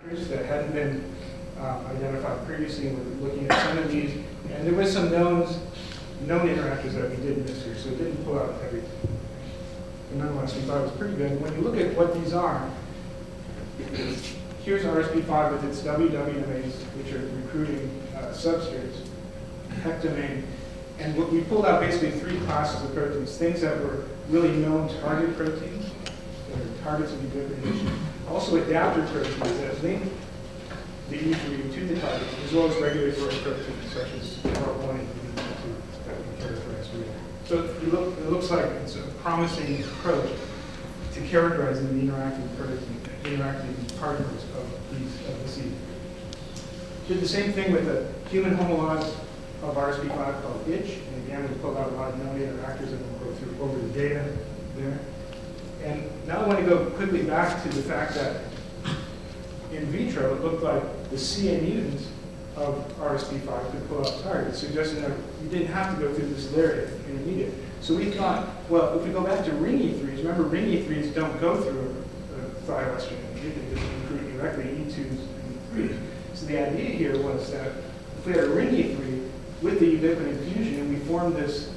that hadn't been identified previously. We're looking at some of these, and there was some known interactors that we did miss here, so it didn't pull out everything. But nonetheless, we thought it was pretty good. When you look at what these are, here's RSP5 with its WWMAs, which are recruiting substrates, hectamine. And what we pulled out basically three classes of proteins, things that were really known target proteins, that are targets of ubiquitination. Also adapter proteins that link the E3 to the target, as well as regulatory proteins such as PAR1 and E2 that we characterize here. So it looks like it's a promising approach to characterizing the interacting particles of the seed. Did the same thing with the human homologs of RSP5 called itch, and again we pulled out a lot of known interactors and we'll go through over the data there. And now I want to go quickly back to the fact that in vitro it looked like the CA mutants of RSP5 could pull out targets, suggesting that you didn't have to go through this layer intermediate. So we thought, well, if we go back to ring E3s, remember ring E3s don't go through a thioester intermediate, they just recruit directly E2s and E3s. So the idea here was that if we had a ring E3 with the ubiquitin fusion and we formed this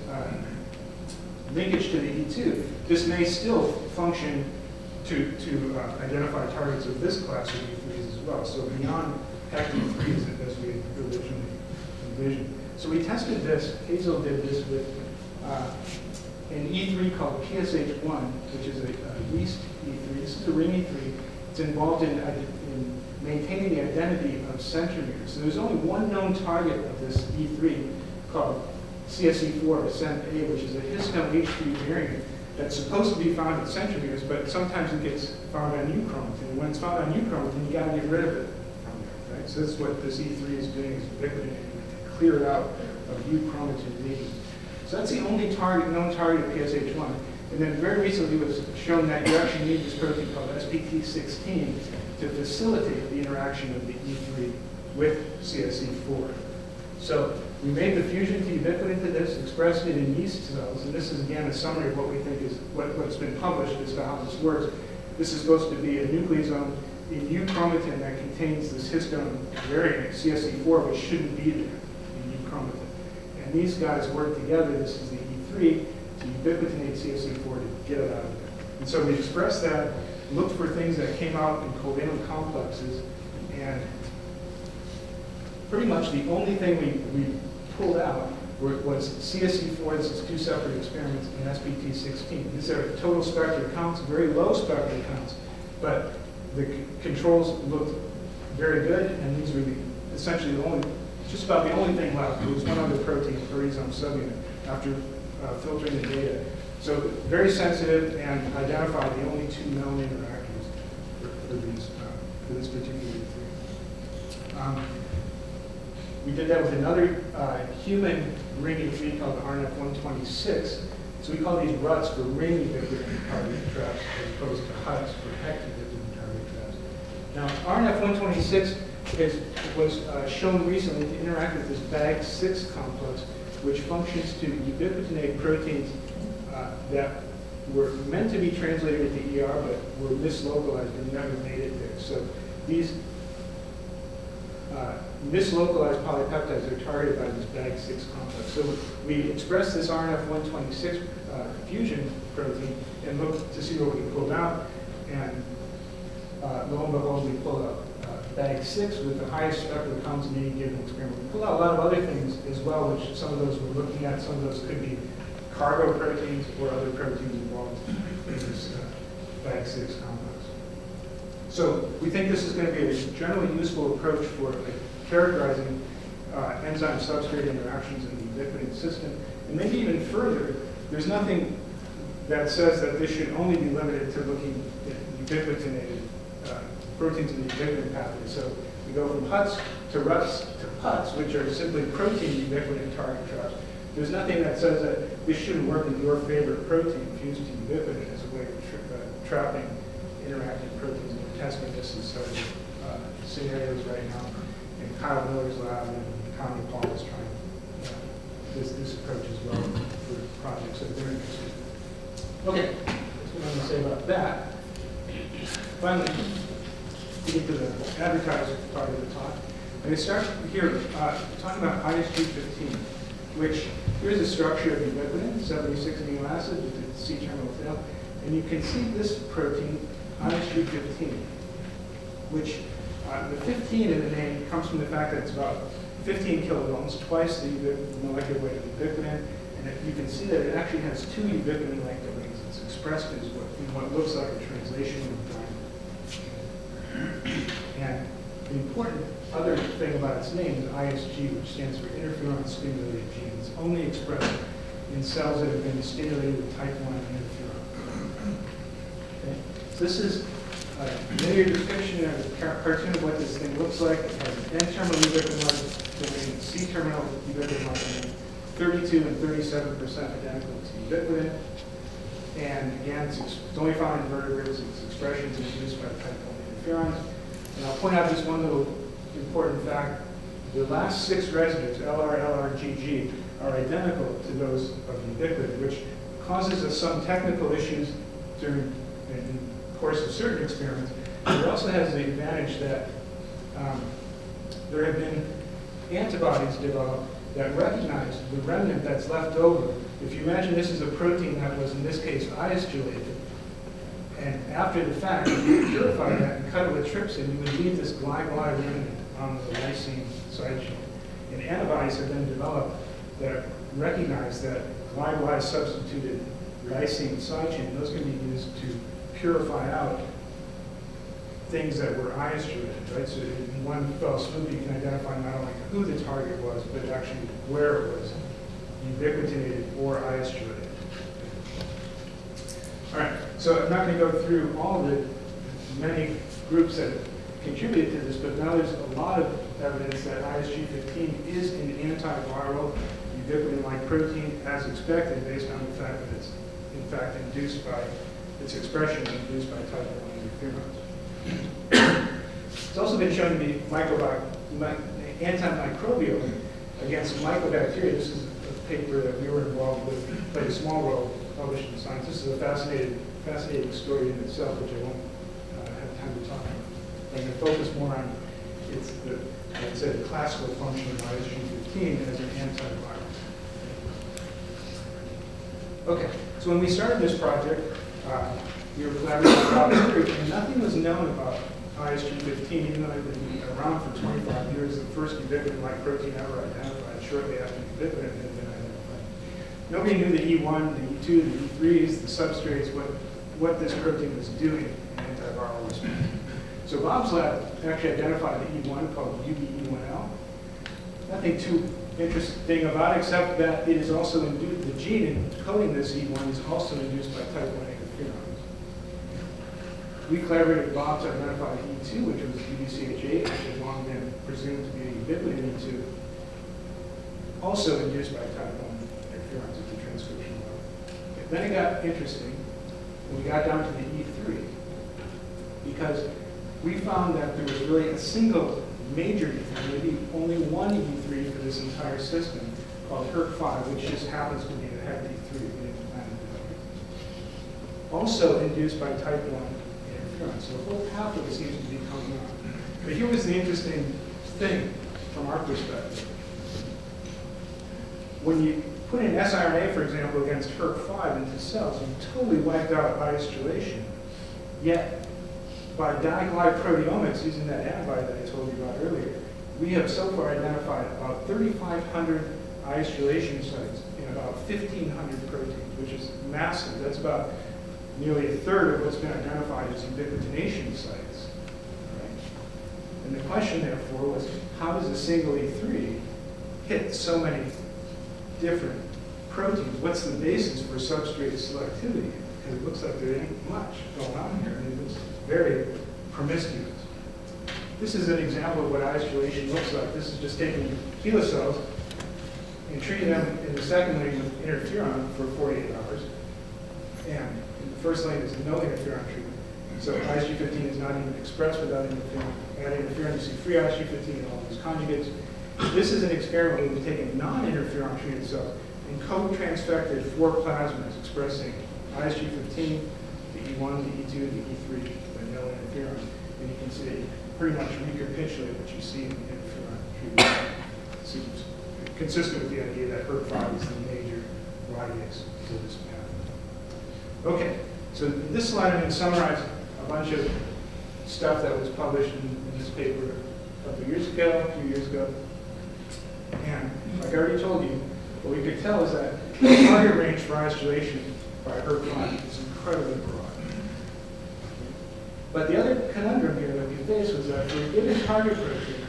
linkage to the E2, this may still function to identify targets of this class of E3s as well. So beyond HEC-E3s as we originally envisioned. So we tested this, Hazel did this with an E3 called PSH1, which is a yeast E3. This is a ring E3. It's involved in maintaining the identity of centromeres. So there's only one known target of this E3 called CSE4 CENT-A, which is a histone H3 variant that's supposed to be found at centromeres, but sometimes it gets found on euchromatin. And when it's found on euchromatin, you got to get rid of it from there, right? So this is what this E3 is doing, is ubiquitinating to clear it out of euchromatin regions. So that's the only known target of PSH1. And then very recently it was shown that you actually need this protein called SPT16 to facilitate the interaction of the E3 with CSE4. So we made the fusion to ubiquitin to this, expressed it in yeast cells, and this is again a summary of what we think is what's been published as to how this works. This is supposed to be a nucleosome in euchromatin that contains this histone variant, CSE4, which shouldn't be there in euchromatin. And these guys work together, this is the E3, to ubiquitinate CSE4 to get it out of there. And so we expressed that, looked for things that came out in covalent complexes, and pretty much the only thing we pulled out was CSE4, this is two separate experiments, and SPT16. These are total spectral counts, very low spectral counts, but the controls looked very good, and these were essentially just about the only thing left. There was one other protein, proteasome subunit, after filtering the data. So very sensitive and identified the only two known interactors for this particular E3. We did that with another human ring E3 called RNF126. So we call these RUTs for ring ubiquitin target traps as opposed to HUTs for HEC ubiquitin target traps. Now RNF126 was shown recently to interact with this BAG6 complex, which functions to ubiquitinate proteins that were meant to be translated into ER, but were mislocalized and never made it there. So these mislocalized polypeptides are targeted by this BAG6 complex. So we expressed this RNF126 fusion protein and looked to see what we pulled out. And lo and behold, we pulled out BAG6 with the highest spectral counts in any given experiment. We pulled out a lot of other things as well, which some of those we're looking at. Some of those could be cargo proteins or other proteins involved in this BAG6 complex. So we think this is going to be a generally useful approach for characterizing enzyme substrate interactions in the ubiquitin system. And maybe even further, there's nothing that says that this should only be limited to looking at ubiquitinated proteins in the ubiquitin pathway. So we go from HUTs to RUTs to PUTs, which are simply protein ubiquitin target traps. There's nothing that says that this shouldn't work in your favorite protein fused to ubiquitin as a way of trapping interacting proteins. And we're testing this in several scenarios right now. In Kyle Miller's lab and Connie Paul is trying this approach as well for projects that they're interested in. Okay, that's what I'm going to say about that. Finally, to get to the advertiser part of the talk. I'm going to start here talking about ISG15, which here's the structure of ubiquitin, 76 amino acids with the C-terminal tail. And you can see this protein, ISG15, which the 15 in the name comes from the fact that it's about 15 kilodaltons, twice the molecular weight of ubiquitin. And you can see that it actually has two ubiquitin-like domains. It's expressed as what looks like a translation of diamond. And the important other thing about its name is ISG, which stands for interferon-stimulated gene. It's only expressed in cells that have been stimulated with type 1 interferon. Okay? So this is a linear depiction of a cartoon of what this thing looks like. It has an N-terminal ubiquitin-like domain, C-terminal ubiquitin-like domain, 32 and 37% identical to ubiquitin. And again, it's only found in vertebrates. Its expression is induced by type 1 interferons. And I'll point out just one little important fact. The last 6 residues, LR, LR, GG, are identical to those of ubiquitin, which causes us some technical issues in the course of certain experiments. But it also has the advantage that there have been antibodies developed that recognize the remnant that's left over. If you imagine this is a protein that was, in this case, isolated, and after the fact, if you purify that and cut it with trypsin, you would leave this gly-gly remnant on the lysine side chain. And antibodies have been developed that recognize that gly-gly substituted lysine side chain. Those can be used to purify out things that were isolated, right? So in one fell swoop, you can identify not only who the target was, but actually where it was ubiquitinated or isolated. All right, so I'm not going to go through all of the many groups that contributed to this, but now there's a lot of evidence that ISG15 is an antiviral ubiquitin-like protein as expected based on the fact that it's in fact induced by, its expression is induced by type 1 interferons. It's also been shown to be antimicrobial against mycobacteria. This is a paper that we were involved with, played a small role, published in Science. This is a fascinating story in itself, which I won't have time to talk about. I'm going to focus more on like I said, the classical function of ISG15 as an antiviral. Okay, so when we started this project, we were collaborating with Rob's group, and nothing was known about ISG15, even though it had been around for 25 years, the first ubiquitin-like protein ever identified shortly after ubiquitin had been identified. Nobody knew the E1, the E2, the E3s, the substrates, what this protein was doing in antiviral response. So Bob's lab actually identified the E1 called UBE1L. Nothing too interesting about it, except that it is also induced, the gene encoding this E1 is also induced by type 1 interferons. We collaborated with Bob to identify the E2, which was UBCH8, which has long been presumed to be a ubiquitin E2, also induced by type 1 interferons at the transcription level. Okay, then it got interesting when we got down to the E3, because we found that there was really a single major E3, maybe only one E3 for this entire system, called HERC5, which just happens to be the head E3 also induced by type 1 interferon. So the whole pathway seems to be coming on. But here was the interesting thing from our perspective. When you put in siRNA, for example, against HERC5 into cells, you totally wiped out isolation. Yet, by diglyproteomics, using that antibody that I told you about earlier, we have so far identified about 3,500 isolation sites in about 1,500 proteins, which is massive. That's about nearly a third of what's been identified as ubiquitination sites. Right? And the question, therefore, was how does a single E3 hit so many different proteins? What's the basis for substrate selectivity? Because it looks like there ain't much going on here. I mean, it's very promiscuous. This is an example of what isolation looks like. This is just taking HeLa cells and treating them in the second lane with interferon for 48 hours. And in the first lane is no interferon treatment. So ISG15 is not even expressed without interferon. Adding interferon, you see free ISG15 in all these conjugates. This is an experiment where we've taken non-interferon treated cells and co-transfected 4 plasmids expressing ISG15, the E1, the E2, the E3, but no interferon. and you can see it pretty much recapitulate what you see in interferon treatment. Seems consistent with the idea that HER5 is the major ligase to this pathway. Okay, so this slide I'm going to summarize a bunch of stuff that was published in this paper a couple years ago, a few years ago. And like I already told you, what we could tell is that the target range for isolation by HER5 is incredibly broad. But the other conundrum here that we faced was that for a given target protein,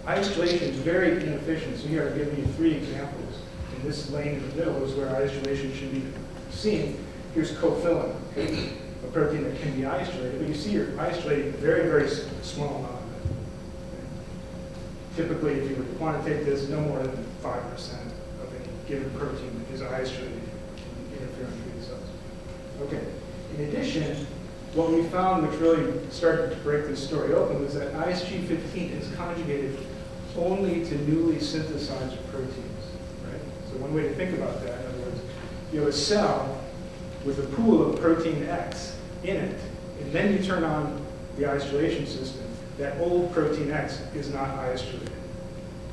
isolation is very inefficient. So here I've given you 3 examples. And this lane in the middle is where isolation should be seen. Here's cofilin, a protein that can be isolated. But you see you're isolating a very, very small amount of it. Typically, if you were to quantitate this, no more than 5% of any given protein is isolated in interferon-treated cells. Okay. In addition, what we found, which really started to break this story open, was that ISG15 is conjugated only to newly synthesized proteins. Right? So one way to think about that, in other words, you have a cell with a pool of protein X in it, and then you turn on the isolation system. That old protein X is not isolated.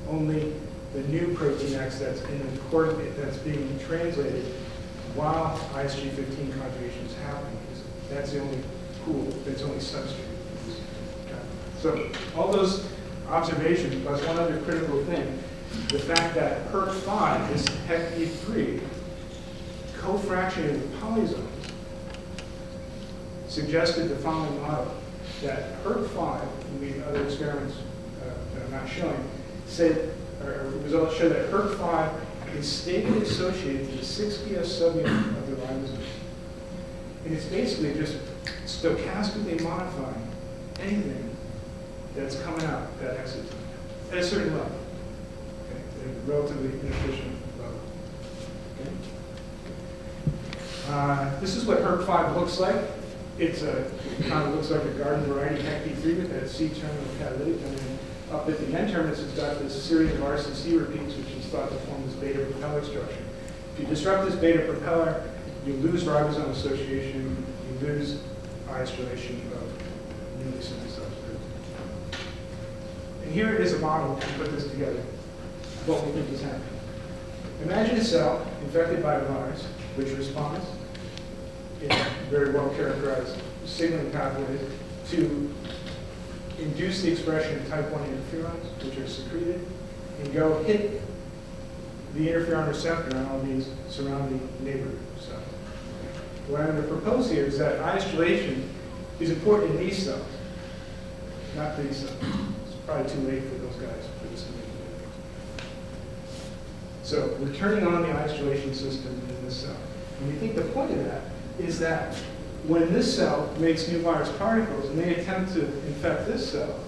Only the new protein X that's in the coordinate that's being translated while ISG15 conjugation is happening. That's the only pool, that's only substrate. So all those observations, plus one other critical thing, the fact that HER5 is HECD3 co-fractionated with polysomes suggested the following model, that HER5, and we other experiments that I'm not showing, said, or results show that HER5 is stably associated to the 6PS subunit of the ribosome. And it's basically just stochastically modifying anything that's coming out that exit at a certain level, okay, at a relatively inefficient level. Okay. This is what HER5 looks like. It kind of looks like a garden variety HECD3 with that C-terminal catalytic, and then up at the N terminus, it's got this series of RCC repeats, which is thought to form this beta propeller structure. If you disrupt this beta propeller, you lose ribosome association, you lose isolation of newly synthesized protein. And here is a model to put this together, what we think is happening. Imagine a cell infected by a virus, which responds in very well characterized signaling pathways to induce the expression of type 1 interferons, which are secreted, and go hit the interferon receptor on all these surrounding neighbor cells. What I'm going to propose here is that isolation is important in these cells, not these cells. It's probably too late for those guys for this to make. So we're turning on the isolation system in this cell. And we think the point of that is that when this cell makes new virus particles and they attempt to infect this cell,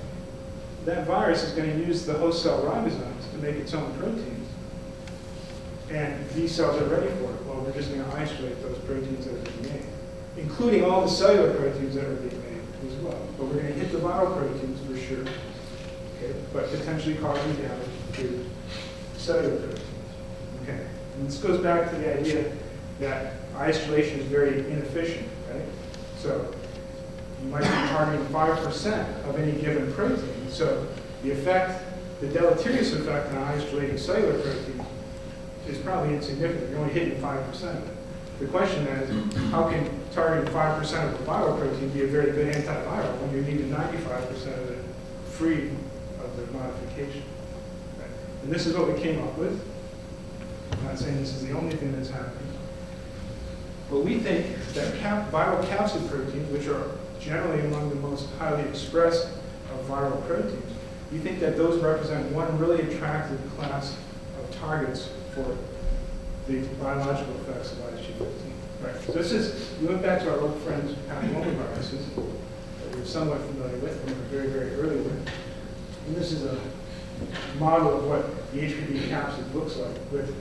that virus is going to use the host cell ribosomes to make its own proteins. And these cells are ready for it. Well, we're just going to isolate those proteins that are being made, including all the cellular proteins that are being made as well. But we're going to hit the viral proteins for sure, okay, but potentially causing damage to cellular proteins. Okay. And this goes back to the idea that isolation is very inefficient, right? So you might be targeting 5% of any given protein. So the effect, the deleterious effect on isolating cellular proteins is probably insignificant. You're only hitting 5% of it. The question then is, how can targeting 5% of the viral protein be a very good antiviral when you're needing 95% of it free of the modification? Right? And this is what we came up with. I'm not saying this is the only thing that's happening. But we think that viral capsid proteins, which are generally among the most highly expressed of viral proteins, we think that those represent one really attractive class of targets for the biological effects of ISG15. Right. So this is, we went back to our old friends, papillomaviruses, that we're somewhat familiar with from a very, very early one. And this is a model of what the HPV capsid looks like, with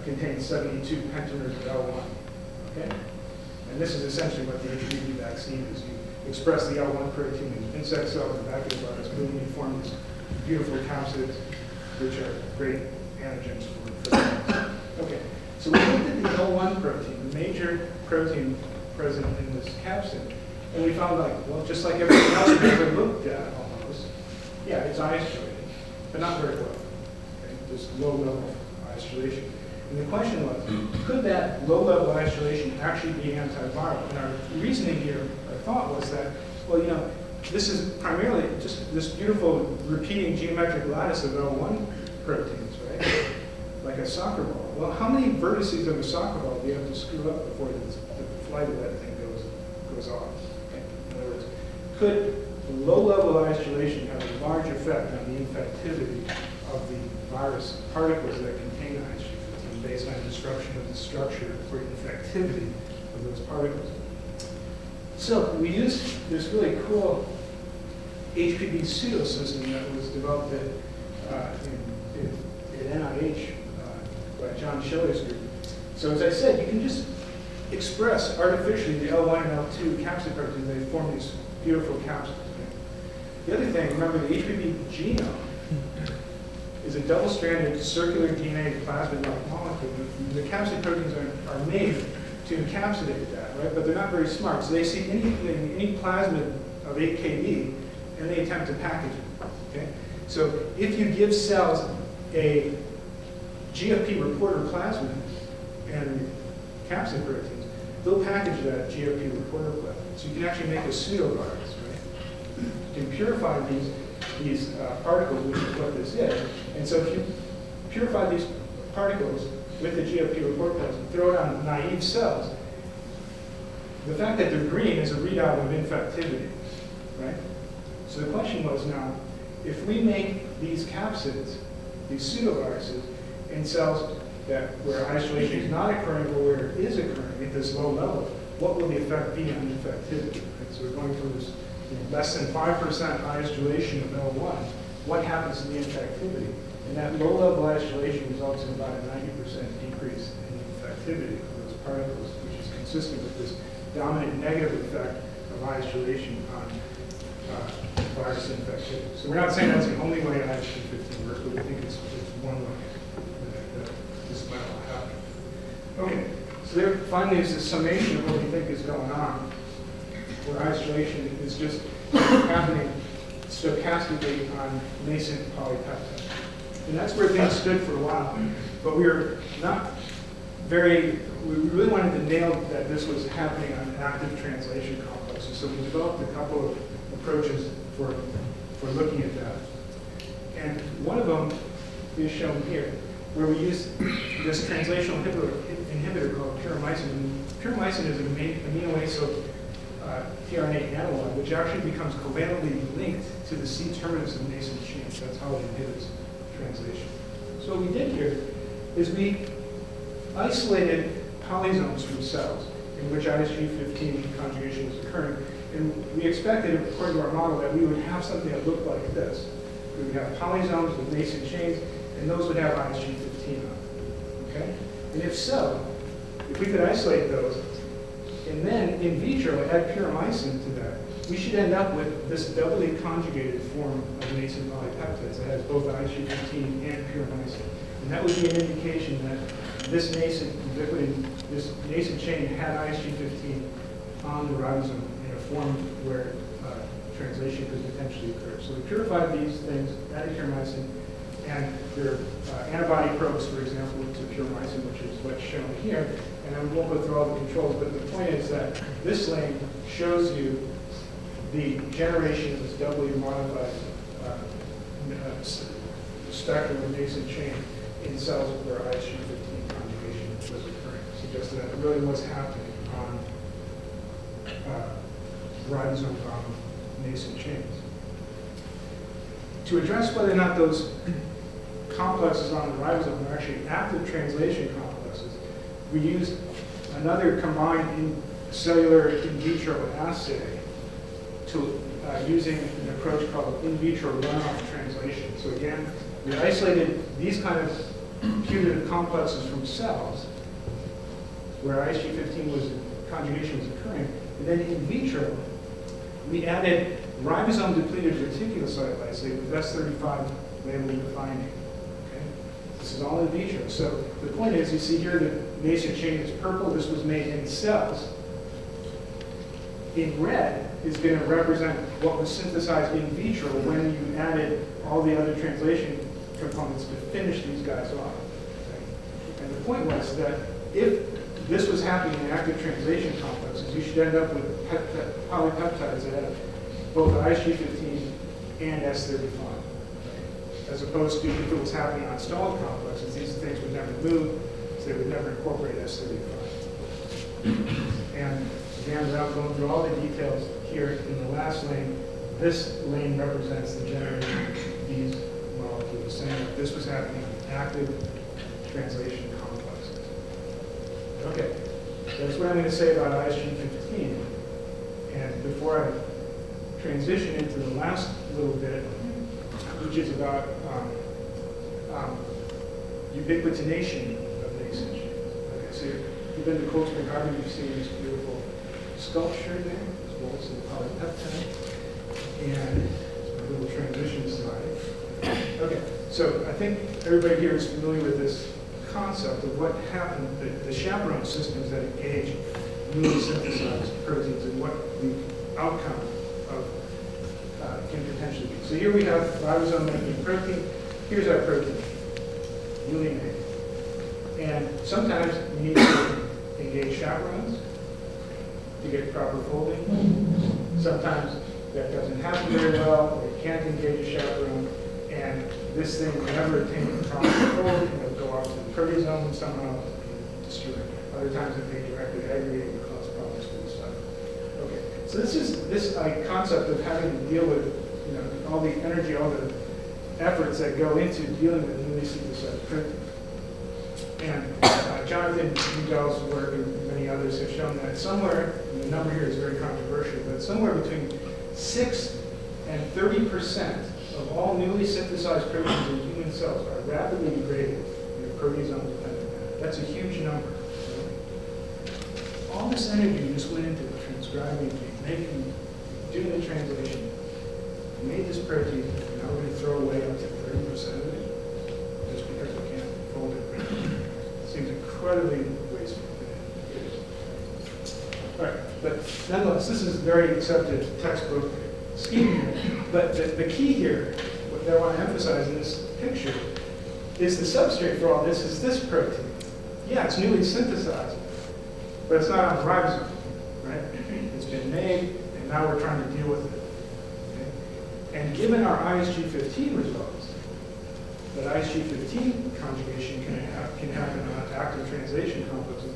contains 72 pentamers of L1. Okay? And this is essentially what the HPV vaccine is. You express the L1 protein in insect cells and baculovirus, moving you form these beautiful capsids, which are great antigens for cells. Okay, so we looked at the L1 protein, the major protein present in this capsid, And we found well, just like everything else we ever looked at almost, yeah, it's isolated, but not very well. Okay? Just low-level isolation. And the question was, could that low-level isolation actually be antiviral? And our reasoning here, our thought was that, well, this is primarily just this beautiful repeating geometric lattice of L1 proteins, right? Like a soccer ball. Well, how many vertices of a soccer ball do you have to screw up before the flight of that thing goes off? Okay? In other words, could low-level isolation have a large effect on the infectivity of the virus particles that contain IgG15 based on disruption of the structure or infectivity of those particles? So we used this really cool HPV pseudosystem that was developed at NIH by Jon Huibregtse group. So as I said, you can just express artificially the L1 and L2 capsid proteins. They form these beautiful capsids. The other thing, remember, the HPV genome is a double-stranded circular DNA plasmid-like molecule. The capsid proteins are made to encapsulate that, right? But they're not very smart. So they see anything, any plasmid of 8 kb, and they attempt to package it. Okay? So if you give cells a GFP reporter plasmid and capsid proteins, they'll package that GFP reporter plasmid. So you can actually make a pseudovirus, right? You can purify these particles, which is what this is. And so if you purify these particles with the GFP report plasmid, throw it on naive cells, the fact that they're green is a readout of infectivity, right? So the question was now, if we make these capsids, these pseudoviruses, in cells where isolation is not occurring or where it is occurring at this low level, what will the effect be on infectivity? Right? So we're going from this less than 5% isolation of L1. What happens to the infectivity? And that low-level isolation results in about a 90% decrease in the infectivity of those particles, which is consistent with this dominant negative effect of isolation on virus infectivity. So we're not saying that's the only way IgG15 works, but we think it's one way that this might all happen. Okay, so there finally is a summation of what we think is going on, where isolation is just happening stochastically on nascent polypeptides. And that's where things stood for a while. But we really wanted to nail that this was happening on active translation complexes. So we developed a couple of approaches for looking at that. And one of them is shown here, where we use this translational inhibitor called pyrimycin. And pyrimycin is an amino acid tRNA analog, which actually becomes covalently linked to the C terminus of nascent chains. That's how it inhibits translation. So what we did here is we isolated polysomes from cells in which IgG15 conjugation was occurring. And we expected, according to our model, that we would have something that looked like this. We would have polysomes with nascent chains, and those would have IgG15 on them. Okay? And if so, if we could isolate those, and then in vitro add pyrimycin to that, we should end up with this doubly conjugated form of nascent polypeptides that has both IgG15 and pyrimycin. And that would be an indication that this nascent chain had IgG15 on the ribosome in a form where translation could potentially occur. So we purified these things, added pyrimycin, and there are antibody probes, for example, to pyrimycin, which is what's shown here. And I won't go through all the controls, but the point is that this lane shows you the generation of this doubly modified spectrum of nascent chain in cells where IgG15 conjugation was occurring, suggesting that it really was happening on ribosome-bound nascent chains. To address whether or not those complexes on the ribosome are actually active translation complexes, we used another combined cellular in vitro assay to using an approach called in vitro runoff translation. So again, we isolated these kind of putative complexes from cells where IgG15 conjugation was occurring, and then in vitro, we added ribosome-depleted reticulocyte lysate with S35 labeling binding. Okay? This is all in vitro. So the point is, you see here the nascent chain is purple. This was made in cells. in red is going to represent what was synthesized in vitro when you added all the other translation components to finish these guys off. Okay? And the point was that if this was happening in active translation complexes, you should end up with polypeptides that have both ISG15 and S35. Okay? As opposed to if it was happening on stalled complexes, these things would never move, so they would never incorporate S35. And again, without going through all the details here in the last lane, this lane represents the generation of these molecules, saying that this was happening in active translation complexes. Okay, that's what I'm going to say about ISG15. And before I transition into the last little bit, which is about ubiquitination of nascent chains. Okay, so you've been to Cold Spring Harbor, you've seen this beautiful sculpture there, as well as the polypeptide. And it's a little transition slide. Okay, so I think everybody here is familiar with this concept of what happened, the chaperone systems that engage newly synthesized proteins and what the outcome of can potentially be. So here we have ribosome making protein. Here's our protein, newly made. And sometimes you need to engage chaperones to get proper folding. Sometimes that doesn't happen very well, or you can't engage a chaperone, and this thing will never attain the proper fold, and it'll go off to the proteasome and somehow be destroyed. Other times it may directly aggregate and cause problems for the stuff. Okay, so this is this concept of having to deal with all the energy, all the efforts that go into dealing with newly synthesized proteins. And Jonathan Huibregtse's work and many others have shown that somewhere, and the number here is very controversial, but somewhere between 6 and 30% of all newly synthesized proteins in human cells are rapidly degraded in a proteasome-dependent manner. That's a huge number. All this energy just went into transcribing, making, doing the translation. We made this protein, and now we're going to throw away up to 30% of it just because we can't fold it. It seems incredibly wasteful. All right, but nonetheless, this is a very accepted textbook scheme here. But the key here, what I want to emphasize in this picture, is the substrate for all this is this protein. Yeah, it's newly synthesized, but it's not on the ribosome, right? It's been made, and now we're trying to deal with it. Okay? And given our ISG15 results, that ISG15 conjugation can happen on active translation complexes,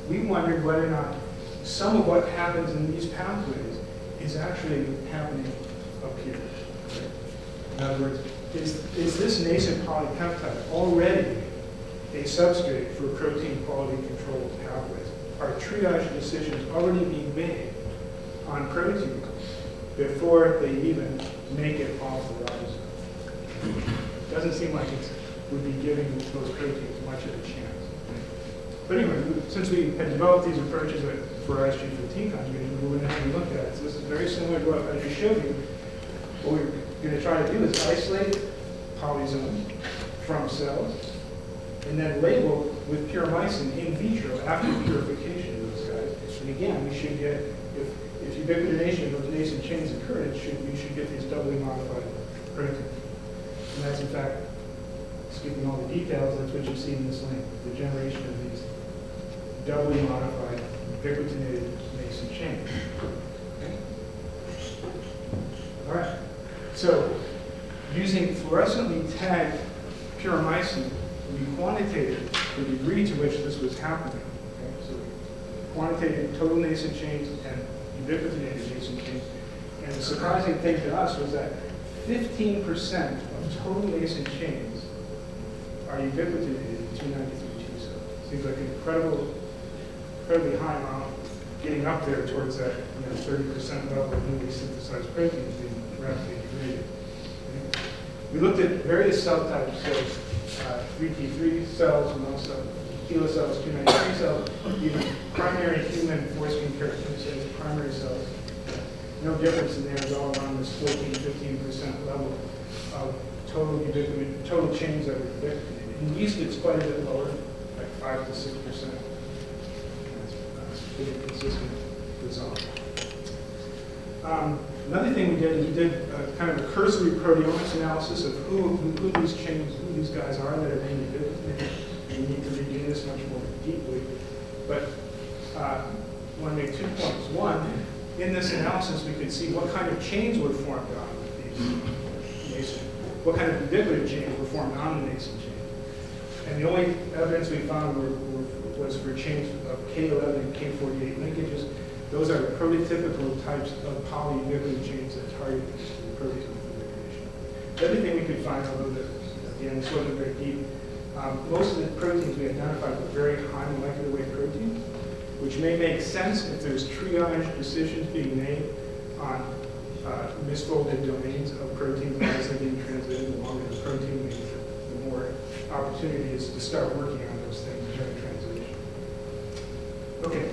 we wondered whether or not some of what happens in these pathways is actually happening up here. Okay? In other words, is this nascent polypeptide already a substrate for protein quality control pathways? Are triage decisions already being made on proteins before they even make it off the ribosome? Doesn't seem like it would be giving those proteins much of a chance. But anyway, since we had developed these approaches for ISG15 conjugation, we went ahead and looked at it. So this is very similar to what I just showed you. What we're going to try to do is isolate polysomes from cells and then label with puromycin in vitro after purification of those guys. And again, we should get, if ubiquitination of those nascent chains occurred, we should get these doubly modified proteins. And that's in fact, skipping all the details, that's what you see in this link, the generation of these doubly modified ubiquitinated nascent chains. Okay? All right. So using fluorescently tagged puromycin, we quantitated the degree to which this was happening. Okay? So we quantitated total nascent chains and ubiquitinated nascent chains. And the surprising thing to us was that 15% of total nascent chains are ubiquitinated in 293 T cells. Seems like an incredibly high amount, getting up there towards that 30% level of newly synthesized proteins being rapidly degraded. Okay. We looked at various cell types, so 3T3 cells, and also HeLa cells, 293 cells, even primary human foreskin characteristics, primary cells. No difference in there at all around this 14-15% level of total chains that are ubiquitinated. In yeast, it's quite a bit lower, like 5 to 6%. That's pretty consistent result. Another thing we did is we did kind of a cursory proteomics analysis of who these chains, who these guys are that are being ubiquitous. We need to review this much more deeply. But I want to make 2 points. One, in this analysis, we could see what kind of chains were formed on these nascent, what kind of ubiquitic chains were formed on the nascent chain. And the only evidence we found was for chains of K11 and K48 linkages. Those are prototypical types of polyubiquitic chains that target the proteasome configuration. The other thing we could find, although again, this wasn't very deep, most of the proteins we identified were very high molecular weight proteins, which may make sense if there's triage decisions being made on misfolded domains of proteins as they're being translated. The longer the protein, the more opportunity is to start working on those things during translation. Okay,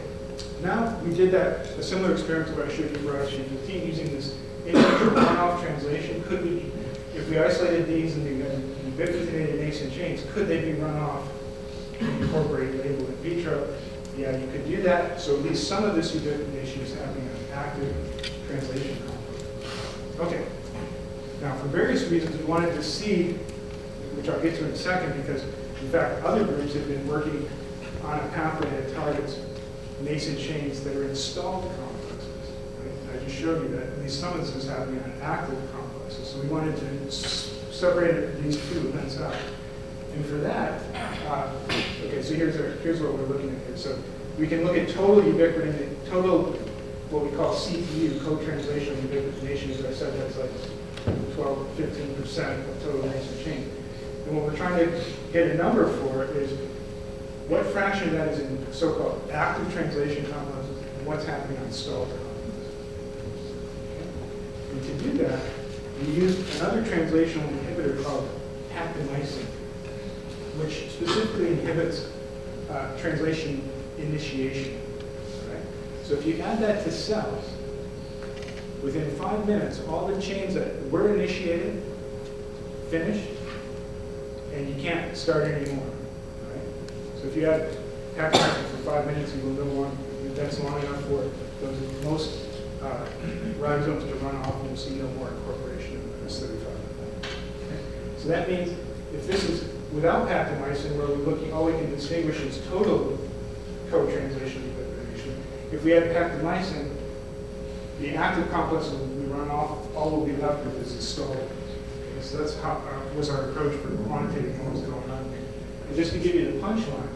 now we did a similar experiment to what I showed you for RSG15 using this in vitro runoff translation. Could we, if we isolated these and we had ubiquitinated nascent chains, could they be run off and incorporated label in vitro? Yeah, you could do that. So at least some of this ubiquitination is happening on active translation complex. Okay. Now, for various reasons, we wanted to see, which I'll get to in a second, because in fact, other groups have been working on a pathway that targets nascent chains that are installed complexes. Right? I just showed you that at least some of this is happening on active complexes. So we wanted to separate these two events out. And for that, okay, so here's what we're looking at here. So we can look at total ubiquitin, total what we call CTU, co-translational ubiquitination. As I said, that's like 12, 15% of total nascent chain. And what we're trying to get a number for is what fraction of that is in so-called active translation complexes and what's happening on stalled complexes. Okay. And to do that, we use another translational inhibitor called actomycin, which specifically inhibits translation initiation. Right? So if you add that to cells, within 5 minutes, all the chains that were initiated, finished, and you can't start anymore. Right? So if you add actomycin for 5 minutes, you will no longer, that's long enough for those most ribosomes to run off and see no more incorporation in the S35. Okay? So that means if this is without actomycin, where we're looking, all we can distinguish is total co-translation ubiquitination. If we add actomycin, the active complexes will be run off, all we'll be left with is installed. Okay, so that's how was our approach for quantitating what was going on here. And just to give you the punchline,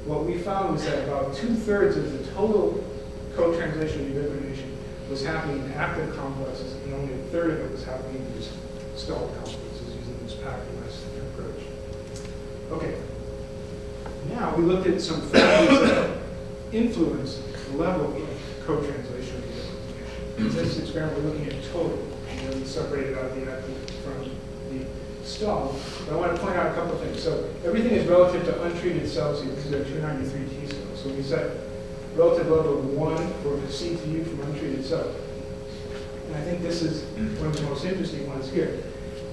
what we found was that about 2/3 of the total co-translation ubiquitination was happening in active complexes, and only 1/3 of it was happening in these stalled complexes using this actomycin approach. Okay. Now we looked at some factors that influence the level of co-translation ubiquitination. In this experiment, we're looking at total, and then we separated out the active from the stalled. But I want to point out a couple of things. So everything is relative to untreated cells here. These are 293 T cells. So we set relative level of 1 for the CTU from untreated cells. And I think this is one of the most interesting ones here.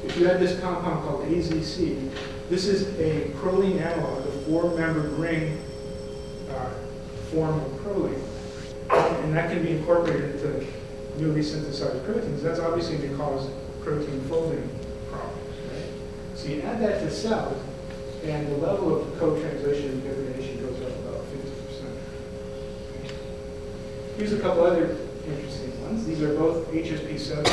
If you had this compound called AZC, this is a proline analog, a 4-membered ring form of proline. And that can be incorporated into newly synthesized proteins. That's obviously going to cause protein folding problems, right? So you add that to cells, and the level of co-translation ubiquitination goes up about 50%. Okay. Here's a couple other interesting ones. These are both HSP7.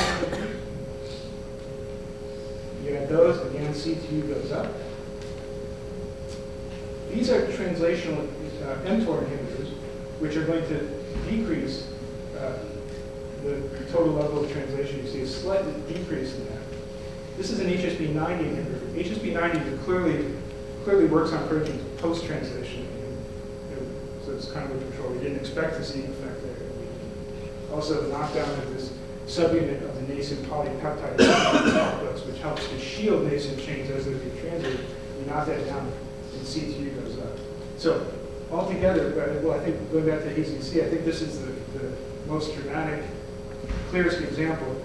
You add those, again, CTU goes up. These are translational mTOR inhibitors, which are going to decrease the total level of translation. You see a slight decrease in that. This is an HSP90 inhibitor. HSP90 clearly works on proteins post-translation. So it's kind of a control. We didn't expect to see an effect there. Also, knockdown of this subunit of the nascent polypeptide complex, which helps to shield nascent chains as they're being translated. You knock that down, and CTU goes up. So altogether, well, I think going back to AZC, I think this is the most dramatic, clearest example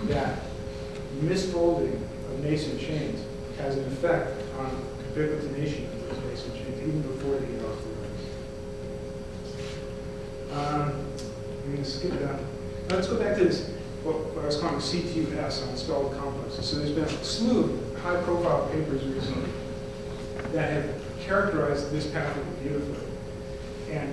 that misfolding of nascent chains has an effect on ubiquitination of those nascent chains, even before they get off the rails. I'm going to skip that. Now let's go back to this, what I was calling CTUS on stalled complexes. So there's been a slew of high-profile papers recently that have characterized this pathway beautifully. And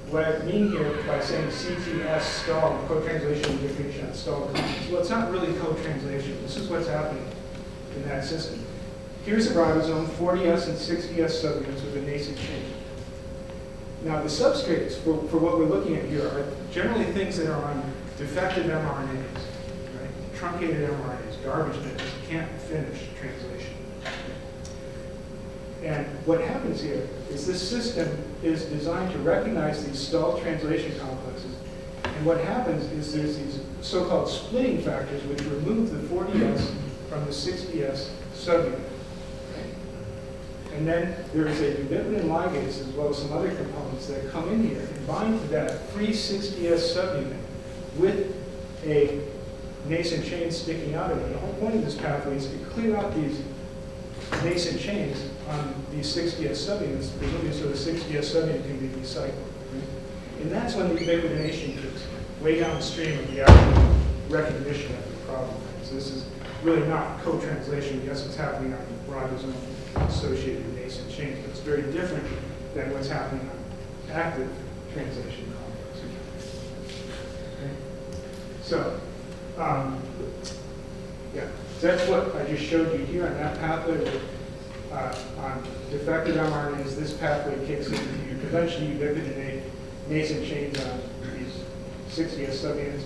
what I mean here by saying CTS stalled, co-translation ubiquitination on stalled complexes, well, it's not really co-translation. This is what's happening in that system. Here's a ribosome, 40S and 60S subunits with a nascent chain. Now, the substrates for what we're looking at here are generally things that are on defective mRNAs, right? Truncated mRNAs, garbage bins, can't finish translation. And what happens here is this system is designed to recognize these stalled translation complexes. And what happens is there's these so-called splitting factors which remove the 40S from the 60S subunit. And then there is a ubiquitin ligase as well as some other components that come in here and bind to that free 60S subunit with a nascent chain sticking out of it. The whole point of this pathway is to clear out these nascent chains on these 60S subunits, presumably so the 60S subunit can be recycled. Right? And that's when the ubiquitination kicks way downstream of the actual recognition of the problem. So this is really not co-translation. Yes, it's happening on ribosome associated with nascent chains, but it's very different than what's happening on active translation complexes. Okay? So, yeah, that's what I just showed you here on that pathway. On defective mRNAs, this pathway kicks in. You eventually ubiquitinate nascent chains on these 60S subunits.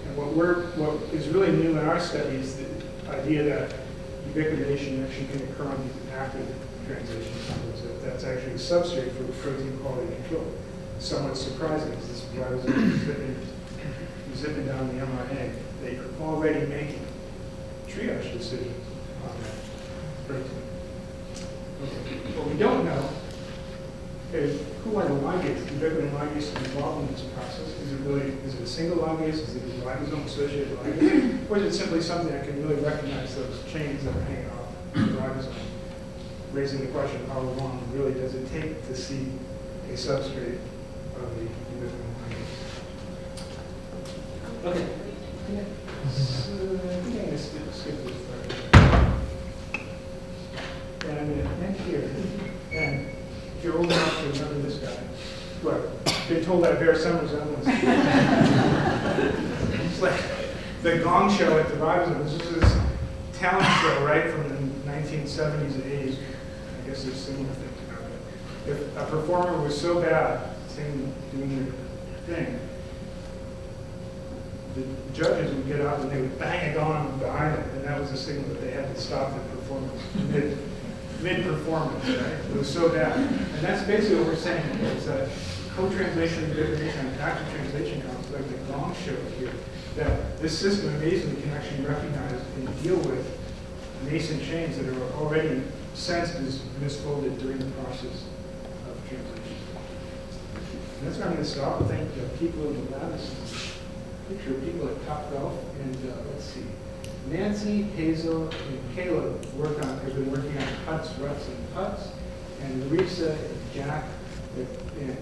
And what is really new in our study is the idea that ubiquitination actually can occur on these active translation complexes. That's actually a substrate for protein quality control. Somewhat surprising, because this ribosome is zipping down the mRNA. They are already making triage decisions on that protein. Okay. What we don't know is who are the ligases, the ubiquitin ligases involved in this process. Is it a single ligase? Is it a ribosome-associated ligase? Or is it simply something that can really recognize those chains that are hanging off the ribosome? Raising the question, how long really does it take to see a substrate of the ubiquitin ligase? Okay. So, I think I'm going to skip this part. And I'm going to end here. And if you're old enough to remember this guy, who I've been told I bear some resemblance to. It's like the Gong Show at the ribosome. This is this talent show, right, from the 1970s and 80s. I guess there's similar things about it. If a performer was so bad, doing their thing, the judges would get up and they would bang a gong behind it, and that was a signal that they had to stop the performance mid-performance, right? It was so bad. And that's basically what we're saying here, is that co-translation and ubiquitination and active translation comes like the Gong Show here, that this system amazingly can actually recognize and deal with nascent chains that are already sensed as misfolded during the process of translation. And that's where I'm going to stop. Thank the people in the lab. This is a picture of people at Topgolf, and let's see. Nancy, Hazel, and Caleb have been working on putts, ruts, and putts. And Larissa, and Jack, and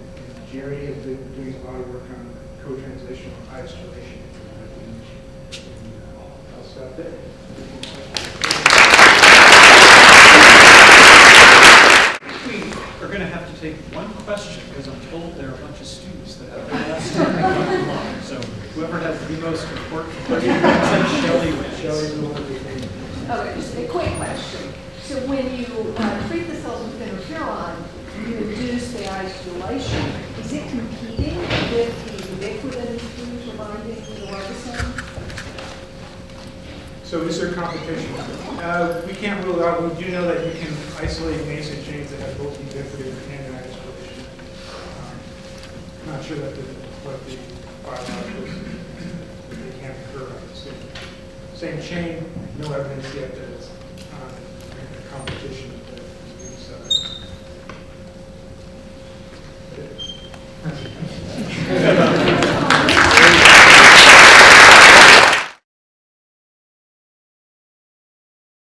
Jerry have been doing a lot of work on co-translational isolation. And I'll stop there. We are going to have to take one question because I'm told there are a bunch of students that have their last time along. So whoever has the most important question, Shelley wins. Shelley's the one that we made. Okay, just a quick question. So when you treat the cells with interferon, you induce the isolation. Is it competing with the ubiquitin fuse or binding to the ribosome? So is there competition? We can't rule it out. We do know that you can isolate nascent chains that have both ubiquitin and isolation. I'm not sure that what the biological they can't occur on the same chain. No evidence yet that